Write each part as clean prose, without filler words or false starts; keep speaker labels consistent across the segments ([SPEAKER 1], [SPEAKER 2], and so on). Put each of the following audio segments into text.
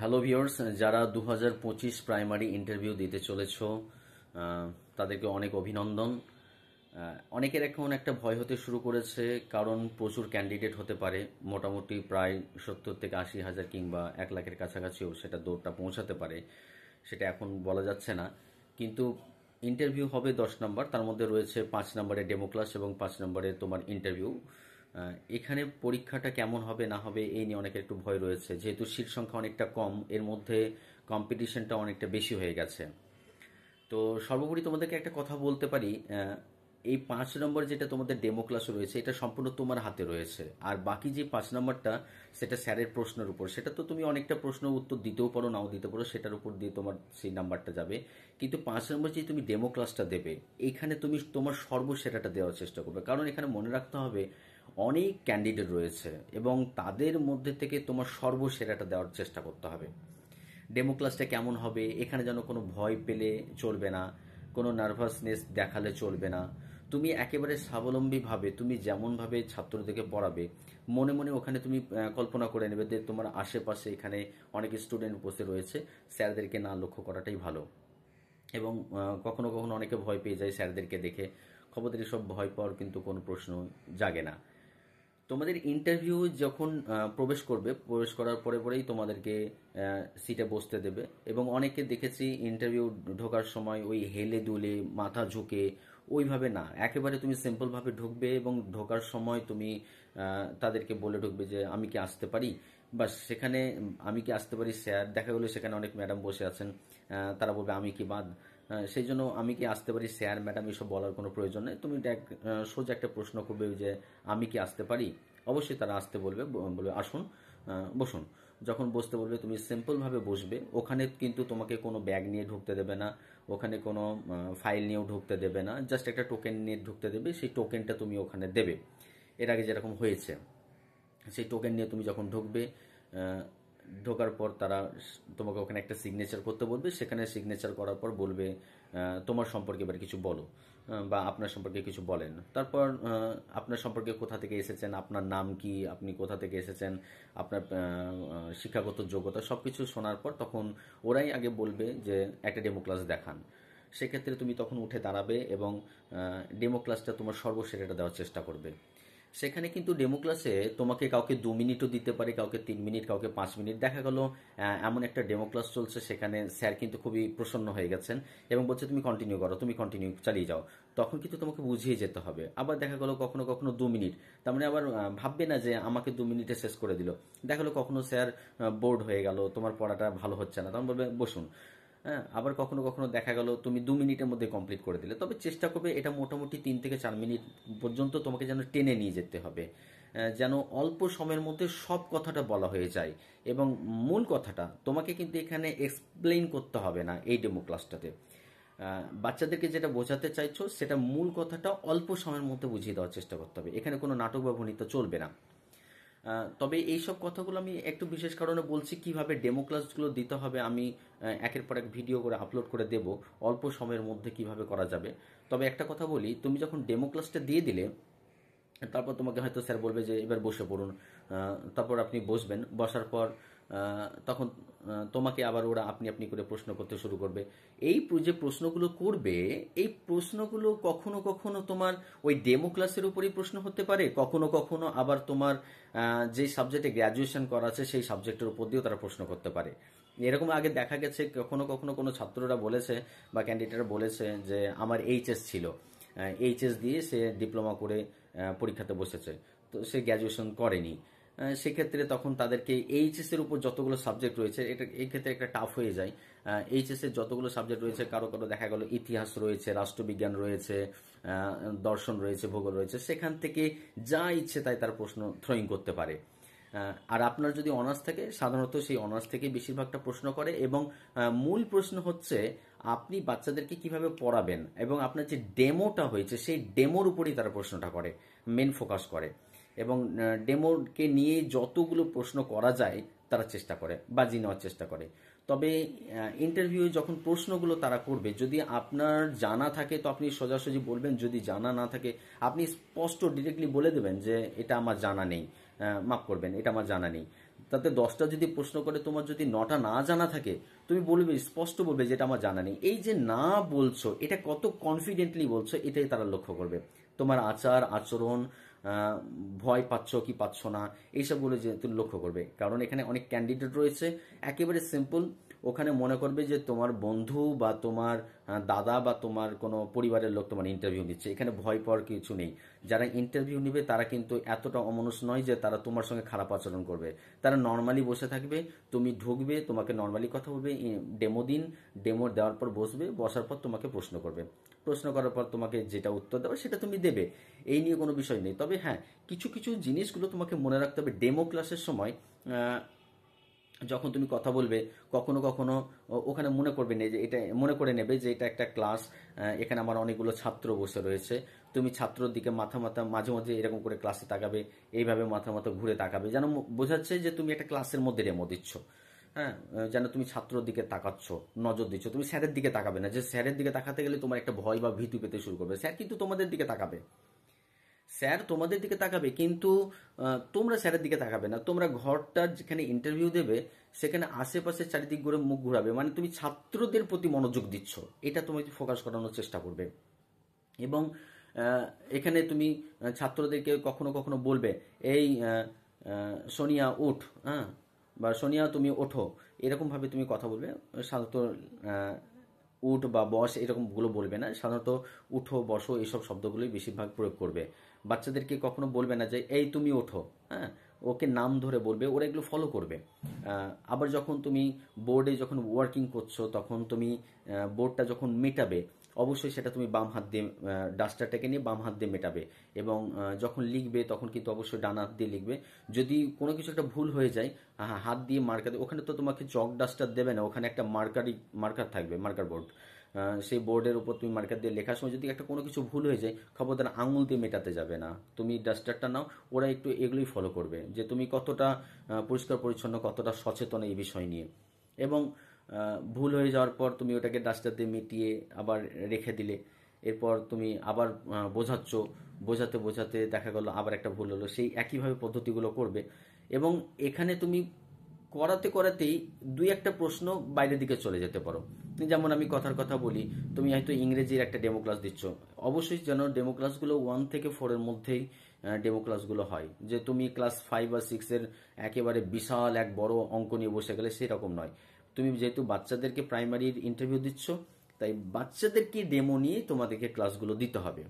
[SPEAKER 1] Hello viewers, যারা 2025 primary interview দিতে চলেছো তাদেরকে অনেক অভিনন্দন। অনেকের এখন একটা ভয় হতে শুরু করেছে, কারণ প্রচুর ক্যান্ডিডেট হতে পারে। মোটামুটি প্রায় 70 থেকে 80 হাজার কিংবা 1 লাখের কাছাকাছিও সেটা দৌড়টা পৌঁছাতে পারে, সেটা এখন বলা যাচ্ছে না। কিন্তু ইন্টারভিউ হবে 10 নম্বর, তার মধ্যে রয়েছে 5 নম্বরের ডেমো ক্লাস এবং 5 নম্বরে তোমার ইন্টারভিউ। এখানে পরীক্ষাটা কেমন হবে না হবে এই নিয়ে অনেকের একটু ভয় রয়েছে, যেহেতু সিট সংখ্যা অনেকটা কম, এর মধ্যে কম্পিটিশনটা অনেকটা বেশি হয়ে গেছে। তো সর্বোপরি তোমাদেরকে একটা কথা বলতে পারি, এই 5 নম্বর যেটা তোমাদের ডেমো ক্লাস রয়েছে, এটা সম্পূর্ণ তোমার হাতে রয়েছে। আর বাকি যে 5 নম্বরটা, সেটা স্যারের প্রশ্নের উপর। সেটা তো তুমি অনেকটা প্রশ্ন উত্তর দিতেও পারো, নাও দিতে পারো, সেটার উপর দিয়ে তোমার সেই নাম্বারটা যাবে। কিন্তু 5 নম্বর যে তুমি ডেমো ক্লাসটা দেবে, এখানে তুমি তোমার সর্বসেরাটা দেওয়ার চেষ্টা করবে। কারণ এখানে মনে রাখতে হবে অনেক ক্যান্ডিডেট রয়েছে এবং তাদের মধ্যে থেকে তোমার সর্বসেরাটা দেওয়ার চেষ্টা করতে হবে। ডেমো ক্লাসটা কেমন হবে, এখানে যেন কোনো ভয় পেলে চলবে না, কোনো নার্ভাসনেস দেখালে চলবে না। তুমি একেবারে স্বাবলম্বীভাবে তুমি যেমনভাবে ছাত্রদেরকে পড়াবে, মনে মনে ওখানে তুমি কল্পনা করে নেবে যে তোমার আশেপাশে এখানে অনেক স্টুডেন্ট বসে রয়েছে, স্যারদেরকে না লক্ষ্য করাটাই ভালো। এবং কখনো কখনো অনেকে ভয় পেয়ে যায় স্যারদেরকে দেখে। খবরদার এসব ভয় পাওয়ার কিন্তু কোনো প্রশ্ন জাগে না। তোমাদের ইন্টারভিউ যখন প্রবেশ করবে, প্রবেশ করার পরে পরেই তোমাদেরকে সিটে বসতে দেবে। এবং অনেকে দেখেছি ইন্টারভিউ ঢোকার সময় ওই হেলে দুলে মাথা ঝুঁকে, ওইভাবে না, একেবারে তুমি সিম্পলভাবে ঢুকবে এবং ঢোকার সময় তুমি তাদেরকে বলে ঢুকবে যে আমি কি আসতে পারি। বাস সেখানে আমি কি আসতে পারি স্যার, দেখা গেলো সেখানে অনেক ম্যাডাম বসে আছেন, তারা বলবে আমি কি বাদ। সেই জন্য আমি কি আসতে পারি স্যার ম্যাডাম এসব বলার কোনো প্রয়োজন নেই। তুমি সোজা একটা প্রশ্ন করবে যে আমি কি আসতে পারি। অবশ্যই তারা আসতে বলবে, বলবে আসুন, বসুন। যখন বসতে বলবে তুমি সিম্পলভাবে বসবে। ওখানে কিন্তু তোমাকে কোনো ব্যাগ নিয়ে ঢুকতে দেবে না, ওখানে কোনো ফাইল নিয়েও ঢুকতে দেবে না, জাস্ট একটা টোকেন নিয়ে ঢুকতে দেবে। সেই টোকেনটা তুমি ওখানে দেবে, এর আগে যেরকম হয়েছে। সেই টোকেন নিয়ে তুমি যখন ঢুকবে, ঢোকার পর তারা তোমাকে ওখানে একটা সিগনেচার করতে বলবে। সেখানে সিগনেচার করার পর বলবে তোমার সম্পর্কে এবার কিছু বলো, বা আপনার সম্পর্কে কিছু বলেন। তারপর আপনার সম্পর্কে কোথা থেকে এসেছেন, আপনার নাম কি, আপনি কোথা থেকে এসেছেন, আপনার শিক্ষাগত যোগ্যতা, সব কিছু শোনার পর তখন ওরাই আগে বলবে যে একটা ডেমো ক্লাস দেখান। সেক্ষেত্রে তুমি তখন উঠে দাঁড়াবে এবং ডেমো ক্লাসটা তোমার সর্বশেষটা দেওয়ার চেষ্টা করবে। সেখানে কিন্তু ডেমো ক্লাসে তোমাকে কাউকে 2 মিনিটও দিতে পারে, কাউকে 3 মিনিট, কাউকে 5 মিনিট। দেখা গেল এমন একটা ডেমো ক্লাস চলছে, সেখানে স্যার কিন্তু খুবই প্রসন্ন হয়ে গেছেন এবং বলছে তুমি কন্টিনিউ করো, তুমি কন্টিনিউ চালিয়ে যাও। তখন কিন্তু তোমাকে বুঝিয়ে যেতে হবে। আবার দেখা গেল কখনো কখনো 2 মিনিট, তার মানে আবার ভাববে না যে আমাকে 2 মিনিটে শেষ করে দিল। দেখা গেলো কখনো স্যার বোর্ড হয়ে গেল, তোমার পড়াটা ভালো হচ্ছে না, তখন বলবে বসুন। হ্যাঁ, আবার কখনো কখনো দেখা গেল তুমি 2 মিনিটের মধ্যে কমপ্লিট করে দিলে। তবে চেষ্টা করবে এটা মোটামুটি 3 থেকে 4 মিনিট পর্যন্ত তোমাকে যেন টেনে নিয়ে যেতে হবে, যেন অল্প সময়ের মধ্যে সব কথাটা বলা হয়ে যায়। এবং মূল কথাটা তোমাকে কিন্তু এখানে এক্সপ্লেইন করতে হবে না এই ডেমো ক্লাসটাতে। বাচ্চাদেরকে যেটা বোঝাতে চাইছো, সেটা মূল কথাটা অল্প সময়ের মধ্যে বুঝিয়ে দেওয়ার চেষ্টা করতে হবে। এখানে কোনো নাটক বা ভণিতা চলবে না। তবে এইসব কথাগুলো আমি একটু বিশেষ কারণে বলছি, কিভাবে ডেমো ক্লাসগুলো দিতে হবে আমি একের পর এক ভিডিও করে আপলোড করে দেব, অল্প সময়ের মধ্যে কিভাবে করা যাবে। তবে একটা কথা বলি, তুমি যখন ডেমো ক্লাসটা দিয়ে দিলে, তারপর তোমাকে হয়তো স্যার বলবে যে এবার বসে পড়ুন। তারপর আপনি বসবেন, বসার পর তখন তোমাকে আবার ওরা আপনি আপনি করে প্রশ্ন করতে শুরু করবে। এই যে প্রশ্নগুলো করবে, এই প্রশ্নগুলো কখনো কখনো তোমার ওই ডেমো ক্লাসের উপরই প্রশ্ন হতে পারে, কখনো কখনো আবার তোমার যে সাবজেক্টে গ্র্যাজুয়েশন করা আছে সেই সাবজেক্টের উপর দিয়েও তারা প্রশ্ন করতে পারে। এরকম আগে দেখা গেছে, কখনো কখনো কোনো ছাত্ররা বলেছে বা ক্যান্ডিডেটরা বলেছে যে আমার এইচএস ছিল, এইচএস দিয়ে সে ডিপ্লোমা করে পরীক্ষাতে বসেছে, তো সে গ্র্যাজুয়েশন করেনি। সেক্ষেত্রে তখন তাদেরকে এইচএস এর উপর যতগুলো সাবজেক্ট রয়েছে, এটা এই ক্ষেত্রে একটা টাফ হয়ে যায়। এইচএস এর যতগুলো সাবজেক্ট রয়েছে, কারো কারো দেখা গেল ইতিহাস রয়েছে, রাষ্ট্রবিজ্ঞান রয়েছে, দর্শন রয়েছে, ভূগোল রয়েছে, সেখান থেকে যা ইচ্ছে তাই তার প্রশ্ন থ্রোয়িং করতে পারে। আর আপনার যদি অনার্স থাকে, সাধারণত সেই অনার্স থেকে বেশিরভাগটা প্রশ্ন করে। এবং মূল প্রশ্ন হচ্ছে আপনি বাচ্চাদেরকে কিভাবে পড়াবেন, এবং আপনার যে ডেমোটা হয়েছে সেই ডেমোর উপরই তারা প্রশ্নটা করে, মেন ফোকাস করে। এবং ডেমোকে নিয়ে যতগুলো প্রশ্ন করা যায় তারা চেষ্টা করে, বাজি নেওয়ার চেষ্টা করে। তবে ইন্টারভিউ যখন প্রশ্নগুলো তারা করবে, যদি আপনার জানা থাকে তো আপনি সোজাসুজি বলবেন, যদি জানা না থাকে আপনি স্পষ্ট ডিরেক্টলি বলে দেবেন যে এটা আমার জানা নেই, মাফ করবেন, এটা আমার জানা নেই। তাতে 10টা যদি প্রশ্ন করে তোমার যদি 9টা না জানা থাকে, তুমি বলবে, স্পষ্ট বলবে যেটা আমার জানা নেই। এই যে না বলছো, এটা কত কনফিডেন্টলি বলছো, এটাই তারা লক্ষ্য করবে। তোমার আচার আচরণ, আহ, ভয় পাচ্ছ কি পাচ্ছ না, এইসবগুলো যে তুমি লক্ষ্য করবে। কারণ এখানে অনেক ক্যান্ডিডেট রয়েছে, একেবারে সিম্পল। ওখানে মনে করবে যে তোমার বন্ধু বা তোমার দাদা বা তোমার কোনো পরিবারের লোক তোমার ইন্টারভিউ নিচ্ছে। এখানে ভয় পাওয়ার কিছু নেই। যারা ইন্টারভিউ নেবে তারা কিন্তু এতটা অমানুষ নয় যে তারা তোমার সঙ্গে খারাপ আচরণ করবে। তারা নর্মালি বসে থাকবে, তুমি ঢুকবে, তোমাকে নর্মালি কথা বলবে, ডেমো দিন, ডেমো দেওয়ার পর বসবে, বসার পর তোমাকে প্রশ্ন করবে, প্রশ্ন করার পর তোমাকে যেটা উত্তর দেবে সেটা তুমি দেবে। এই নিয়ে কোনো বিষয় নেই। তবে হ্যাঁ, কিছু কিছু জিনিসগুলো তোমাকে মনে রাখতে হবে। ডেমো ক্লাসের সময় যখন তুমি কথা বলবে, কখনো কখনো ওখানে মনে করবে না যে এটা, মনে করে নেবে যে এটা একটা ক্লাস, এখানে আমার অনেকগুলো ছাত্র বসে রয়েছে। তুমি ছাত্রর দিকে মাথা মাথা মাঝে মাঝে এরকম করে ক্লাসে তাকাবে, এইভাবে মাথা মাথা ঘুরে তাকাবে, যেন বোঝাচ্ছে যে তুমি একটা ক্লাসের মধ্যে ডেমো দিচ্ছ। হ্যাঁ, যেন তুমি ছাত্রর দিকে তাকাচ্ছ, নজর দিচ্ছ। তুমি স্যারের দিকে তাকাবে না, যে স্যারের দিকে তাকাতে গেলে তোমার একটা ভয় বা ভীতু পেতে শুরু করবে। স্যার কিন্তু তোমাদের দিকে তাকাবে, স্যার তোমাদের দিকে তাকাবে, কিন্তু তোমরা স্যারের দিকে তাকাবে না। তোমরা ঘরটার যেখানে ইন্টারভিউ দেবে সেখানে আশেপাশে চারিদিক ঘুরে মুখ ঘুরাবে, মানে তুমি ছাত্রদের প্রতি মনোযোগ দিচ্ছ, এটা তোমাকে ফোকাস করানোর চেষ্টা করবে। এবং এখানে তুমি ছাত্রদেরকে কখনো কখনো বলবে, এই সোনিয়া উঠ, হ্যাঁ, বা সোনিয়া তুমি ওঠো, এরকমভাবে তুমি কথা বলবে। সাধারণত উঠ বা বস এরকমগুলো বলবে না, সাধারণত উঠো বসো এইসব শব্দগুলোই বেশিরভাগ প্রয়োগ করবে। বাচ্চাদেরকে কখনো বলবে না যে এই তুমি ওঠো, হ্যাঁ, ওকে নাম ধরে বলবে, ওরা এগুলো ফলো করবে। আবার যখন তুমি বোর্ডে যখন ওয়ার্কিং করছো, তখন তুমি বোর্ডটা যখন মেটাবে, অবশ্যই সেটা তুমি বাম হাত দিয়ে ডাস্টারটাকে নিয়ে বাম হাত দিয়ে মেটাবে। এবং যখন লিখবে তখন কিন্তু অবশ্যই ডান হাত দিয়ে লিখবে। যদি কোনো কিছু একটা ভুল হয়ে যায়, হাত দিয়ে মার্কার, ওখানে তো তোমাকে চক ডাস্টার দেবে না, ওখানে একটা মার্কার থাকবে, মার্কার বোর্ড। সেই বোর্ডের উপর তুমি মার্কার দিয়ে লেখার সময় যদি একটা কোনো কিছু ভুল হয়ে যায়, খবরদার আঙুল দিয়ে মেটাতে যাবে না, তুমি ডাস্টারটা নাও। ওরা একটু এগুলোই ফলো করবে যে তুমি কতটা পরিষ্কার পরিচ্ছন্ন, কতটা সচেতন এই বিষয় নিয়ে। এবং ভুল হয়ে যাওয়ার পর তুমি ওটাকে ডাস্টার দিয়ে মিটিয়ে আবার রেখে দিলে, এরপর তুমি আবার বোঝাচ্ছ, বোঝাতে বোঝাতে দেখা গেল আবার একটা ভুল হলো, সেই একইভাবে পদ্ধতিগুলো করবে। এবং এখানে তুমি করাতে করাতেই দুই একটা প্রশ্ন বাইরের দিকে চলে যেতে পারো। যেমন আমি কথার কথা বলি, তুমি হয়তো ইংরেজির একটা ডেমো ক্লাস দিচ্ছ, অবশ্যই যেন ডেমো ক্লাসগুলো 1 থেকে 4-এর মধ্যেই ডেমো ক্লাসগুলো হয়। যে তুমি ক্লাস 5 বা 6-এর একেবারে বিশাল এক বড় অঙ্ক নিয়ে বসে গেলে সেরকম নয়। তুমি যেহেতু বাচ্চাদেরকে প্রাইমারির ইন্টারভিউ দিচ্ছ, তাই বাচ্চাদেরকে ডেমো নিয়ে তোমাদেরকে ক্লাসগুলো দিতে হবে।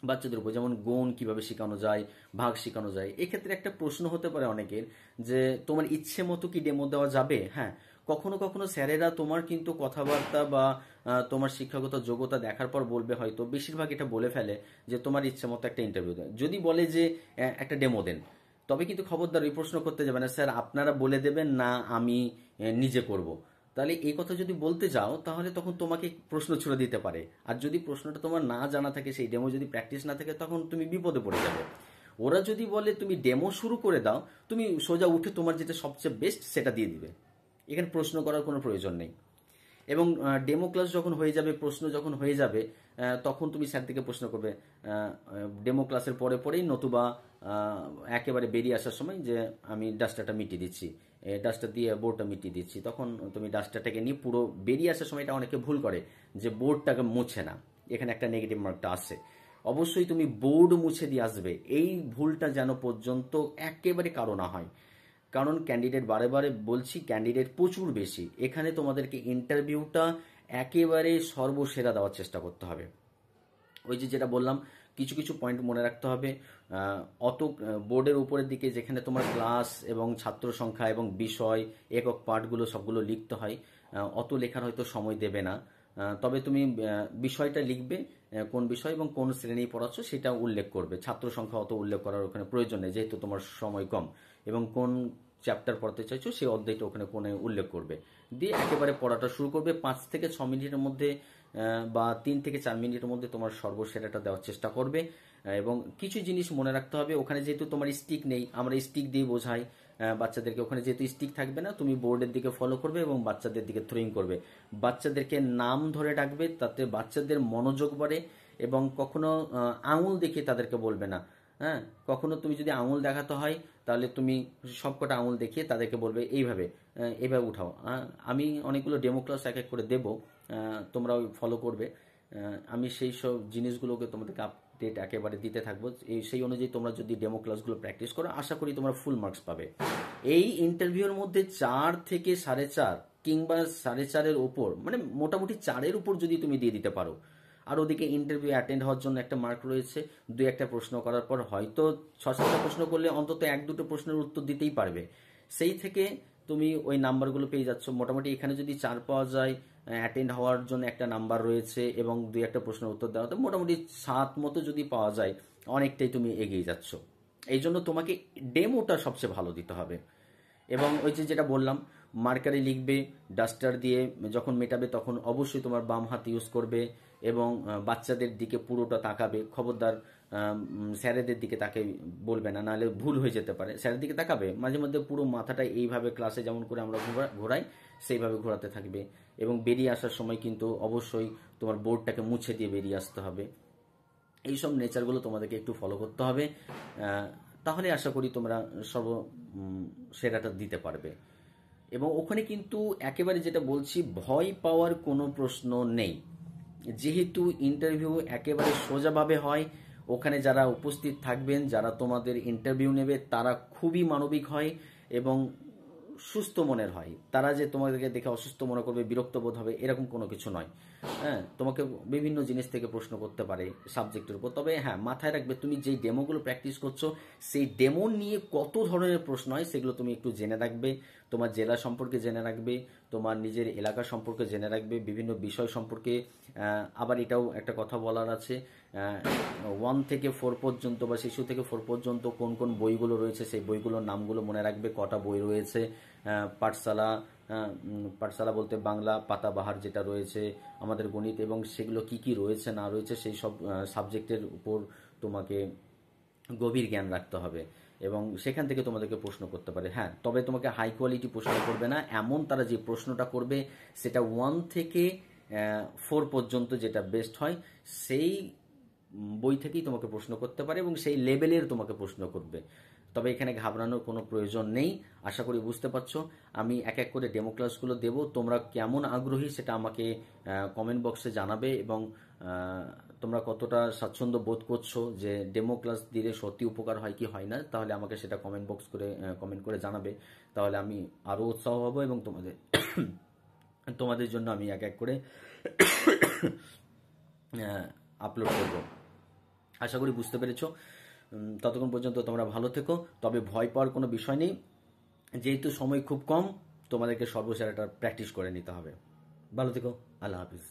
[SPEAKER 1] বাচ্চাদের উপর যেমন গুণ কিভাবে শেখানো যায়, ভাগ শেখানো যায়। এক্ষেত্রে একটা প্রশ্ন হতে পারে অনেকের, যে তোমার ইচ্ছে মতো কি ডেমো দেওয়া যাবে? হ্যাঁ, কখনো কখনো স্যারেরা তোমার কিন্তু কথাবার্তা বা তোমার শিক্ষাগত যোগ্যতা দেখার পর বলবে, হয়তো বেশিরভাগ এটা বলে ফেলে যে তোমার ইচ্ছে মতো একটা ইন্টারভিউ দেন। যদি বলে যে একটা ডেমো দেন, তবে কিন্তু খবরদার ওই প্রশ্ন করতে যাবে না, স্যার আপনারা বলে দেবেন না আমি নিজে করব। তাহলে এই কথা যদি বলতে যাও, তাহলে তখন তোমাকে প্রশ্ন ছুড়ে দিতে পারে। আর যদি প্রশ্নটা তোমার না জানা থাকে, সেই ডেমো যদি প্র্যাকটিস না থাকে, তখন তুমি বিপদে পড়ে যাবে। ওরা যদি বলে তুমি ডেমো শুরু করে দাও, তুমি সোজা উঠে তোমার যেটা সবচেয়ে বেস্ট সেটা দিয়ে দিবে। এখানে প্রশ্ন করার কোনো প্রয়োজন নেই। এবং ডেমো ক্লাস যখন হয়ে যাবে, প্রশ্ন যখন হয়ে যাবে, তখন তুমি স্যার থেকে প্রশ্ন করবে ডেমো ক্লাসের পরে পরেই, নতুবা একেবারে বেরিয়ে আসার সময়, যে আমি ডাস্টারটা মিটিয়ে দিচ্ছি, ডাস্টার দিয়ে বোর্ডটা মিটিয়ে দিচ্ছি। তখন তুমি ডাস্টারটাকে নিয়ে পুরো বেরিয়ে আসার সময়, এটা অনেকে ভুল করে যে বোর্ডটাকে মুছে না, এখানে একটা নেগেটিভ মার্কটা আসে। অবশ্যই তুমি বোর্ড মুছে দিয়ে আসবে, এই ভুলটা যেন পর্যন্ত একেবারে কারো না হয়। কারণ ক্যান্ডিডেট, বারে বারে বলছি, ক্যান্ডিডেট প্রচুর বেশি। এখানে তোমাদেরকে ইন্টারভিউটা একেবারে সর্বসেরা দেওয়ার চেষ্টা করতে হবে। ওই যে যেটা বললাম, কিছু কিছু পয়েন্ট মনে রাখতে হবে। অত বোর্ডের উপরের দিকে যেখানে তোমার ক্লাস এবং ছাত্র সংখ্যা এবং বিষয়, একক পাঠগুলো সবগুলো লিখতে হয়, অত লেখার হয়তো সময় দেবে না। তবে তুমি বিষয়টা লিখবে, কোন বিষয় এবং কোন শ্রেণী পড়াচ্ছ সেটা উল্লেখ করবে। ছাত্র সংখ্যা অত উল্লেখ করার ওখানে প্রয়োজন নেই, যেহেতু তোমার সময় কম। এবং কোন চ্যাপ্টার পড়তে চাইছো সেই অধ্যায়টা ওখানে কোনে উল্লেখ করবে, দিয়ে একেবারে পড়াটা শুরু করবে। 5 থেকে 6 মিনিটের মধ্যে বা 3 থেকে 4 মিনিটের মধ্যে তোমার সর্বসেরাটা দেওয়ার চেষ্টা করবে। এবং কিছু জিনিস মনে রাখতে হবে, ওখানে যেহেতু তোমার স্টিক নেই, আমরা স্টিক দিয়ে বোঝাই বাচ্চাদেরকে। ওখানে যেহেতু স্টিক থাকবে না, তুমি বোর্ডের দিকে ফলো করবে এবং বাচ্চাদের দিকে থ্রোয়িং করবে। বাচ্চাদেরকে নাম ধরে ডাকবে, তাতে বাচ্চাদের মনোযোগ বাড়ে। এবং কখনো আঙুল দেখিয়ে তাদেরকে বলবে না। হ্যাঁ, কখনো তুমি যদি আঙুল দেখাতে হয়, তাহলে তুমি সবকটা আঙুল দেখিয়ে তাদেরকে বলবে এইভাবে এইভাবে উঠাও। আমি অনেকগুলো ডেমো ক্লাস এক এক করে দেবো, তোমরা ওই ফলো করবে। আমি সেই সব জিনিসগুলোকে তোমাদেরকে আপডেট একেবারে দিতে থাকবো। সেই অনুযায়ী তোমরা যদি ডেমো ক্লাসগুলো প্র্যাকটিস করো, আশা করি তোমরা ফুল মার্কস পাবে। এই ইন্টারভিউর মধ্যে 4 থেকে 4.5 কিংবা 4.5-এর ওপর, মানে মোটামুটি 4-এর উপর যদি তুমি দিয়ে দিতে পারো, আর ওদিকে ইন্টারভিউ অ্যাটেন্ড হওয়ার জন্য একটা মার্ক রয়েছে, 2-1টা প্রশ্ন করার পর হয়তো 6-7টা প্রশ্ন করলে অন্তত 1-2টো প্রশ্নের উত্তর দিতেই পারবে। সেই থেকে তুমি ওই নাম্বারগুলো পেয়ে যাচ্ছ। মোটামুটি এখানে যদি 4 পাওয়া যায়, অ্যাটেন্ড হওয়ার জন্য একটা নাম্বার রয়েছে এবং 2-1টা প্রশ্নের উত্তর দেওয়া, তো মোটামুটি 7 মতো যদি পাওয়া যায়, অনেকটাই তুমি এগিয়ে যাচ্ছ। এই জন্য তোমাকে ডেমোটা সবচেয়ে ভালো দিতে হবে। এবং ওই যে যেটা বললাম, মার্কারে লিখবে, ডাস্টার দিয়ে যখন মেটাবে তখন অবশ্যই তোমার বাম হাত ইউজ করবে এবং বাচ্চাদের দিকে পুরোটা তাকাবে। খবরদার স্যারেদের দিকে তাকে বলবে না, নাহলে ভুল হয়ে যেতে পারে। স্যারের দিকে তাকাবে, মাঝে মধ্যে পুরো মাথাটা এইভাবে ক্লাসে যেমন করে আমরা ঘোরাই সেইভাবে ঘোরাতে থাকবে। এবং বেরিয়ে আসার সময় কিন্তু অবশ্যই তোমার বোর্ডটাকে মুছে দিয়ে বেরিয়ে আসতে হবে। এইসব নেচারগুলো তোমাদেরকে একটু ফলো করতে হবে, তাহলে আশা করি তোমরা সেরাটা দিতে পারবে। এবং ওখানে কিন্তু একেবারে যেটা বলছি, ভয় পাওয়ার কোনো প্রশ্ন নেই। যেহেতু ইন্টারভিউ একেবারে সোজাভাবে হয়, ওখানে যারা উপস্থিত থাকবেন, যারা তোমাদের ইন্টারভিউ নেবে, তারা খুবই মানবিক হয় এবং সুস্থ মনের হয়। তারা যে তোমাদেরকে দেখে অসুস্থ মনে করবে, বিরক্ত বোধ হবে, এরকম কোনো কিছু নয়। হ্যাঁ, তোমাকে বিভিন্ন জিনিস থেকে প্রশ্ন করতে পারে সাবজেক্টের উপর। তবে হ্যাঁ, মাথায় রাখবে তুমি যেই ডেমোগুলো প্র্যাকটিস করছো, সেই ডেমো নিয়ে কত ধরনের প্রশ্ন হয় সেগুলো তুমি একটু জেনে রাখবে। তোমার জেলা সম্পর্কে জেনে রাখবে, তোমার নিজের এলাকা সম্পর্কে জেনে রাখবে, বিভিন্ন বিষয় সম্পর্কে। আবার এটাও একটা কথা বলার আছে, 1 থেকে 4 পর্যন্ত বা শিশু থেকে 4 পর্যন্ত কোন কোন বইগুলো রয়েছে সেই বইগুলোর নামগুলো মনে রাখবে, কটা বই রয়েছে। পাঠশালা, পাঠশালা বলতে বাংলা, পাতাবাহার যেটা রয়েছে, আমাদের গণিত, এবং সেগুলো কি কি রয়েছে না রয়েছে সেই সব সাবজেক্টের উপর তোমাকে গভীর জ্ঞান রাখতে হবে এবং সেখান থেকে তোমাদেরকে প্রশ্ন করতে পারে। হ্যাঁ, তবে তোমাকে হাই কোয়ালিটি প্রশ্ন করবে না, এমন তারা যে প্রশ্নটা করবে সেটা 1 থেকে 4 পর্যন্ত যেটা বেস্ট হয় সেই বই থেকেই তোমাকে প্রশ্ন করতে পারে এবং সেই লেভেলের তোমাকে প্রশ্ন করবে। তবে এখানে ঘাবড়ানোর কোনো প্রয়োজন নেই। আশা করি বুঝতে পারছো। আমি এক এক করে ডেমো ক্লাসগুলো দেবো, তোমরা কেমন আগ্রহী সেটা আমাকে কমেন্ট বক্সে জানাবে এবং তোমরা কতটা স্বাচ্ছন্দ্য বোধ করছো যে ডেমো ক্লাস দিলে সত্যি উপকার হয় কি হয় না, তাহলে আমাকে সেটা কমেন্ট করে জানাবে। তাহলে আমি আরও উৎসাহ হব এবং তোমাদের জন্য আমি এক এক করে আপলোড করব। আশা করি বুঝতে পেরেছো। ততক্ষণ পর্যন্ত তোমরা ভালো থেকো, তবে ভয় পাওয়ার কোনো বিষয় নেই। যেহেতু সময় খুব কম, তোমাদেরকে সর্বসেরাটা প্র্যাকটিস করে নিতে হবে। ভালো থেকো, আল্লাহ হাফিজ।